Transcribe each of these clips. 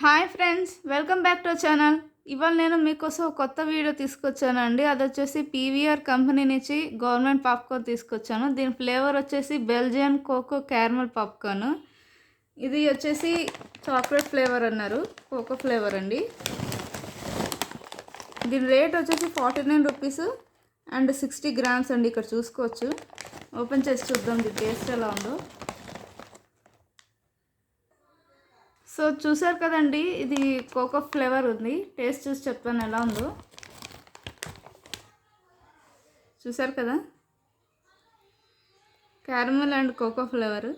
Hi friends, welcome back to channel. ఇవాళ నేను మీకోసం ఒక కొత్త వీడియో తీసుకొచ్చానండి. అది వచ్చేసి పీవీఆర్ కంపెనీ నుంచి గవర్నమెంట్ పాప్కార్న్ తీసుకొచ్చాను. దీని ఫ్లేవర్ వచ్చేసి బెల్జియన్ కోకో క్యారమల్ పాప్కార్న్. ఇది వచ్చేసి చాక్లెట్ ఫ్లేవర్ అన్నారు, కోకో ఫ్లేవర్ అండి. దీని రేట్ వచ్చేసి 49 రూపీస్ అండ్ 60 గ్రామ్స్ అండి. ఇక్కడ చూసుకోవచ్చు. ఓపెన్ చేసి చూద్దాం ఇది టేస్ట్ ఎలా ఉందో. సో చూసారు కదండి, ఇది కోకో ఫ్లేవర్ ఉంది. టేస్ట్ చూసి చెప్తాను ఎలా ఉందో. చూసారు కదా, క్యారమల్ అండ్ కోకో ఫ్లేవర్.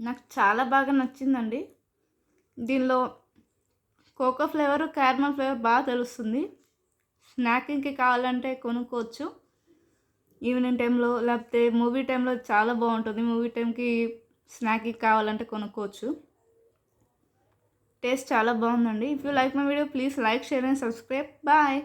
నాకు చాలా బాగా నచ్చిందండి. దీనిలో కోకో ఫ్లేవర్, క్యారమల్ ఫ్లేవర్ బాగా తెలుస్తుంది. స్నాకింగ్కి కావాలంటే కొనుక్కోవచ్చు. ఈవినింగ్ టైంలో లేకపోతే మూవీ టైంలో చాలా బాగుంటుంది. మూవీ టైంకి స్నాకింగ్ కావాలంటే కొనుక్కోవచ్చు. టేస్ట్ చాలా బాగుందండి. If you like my video please like, share and subscribe. Bye.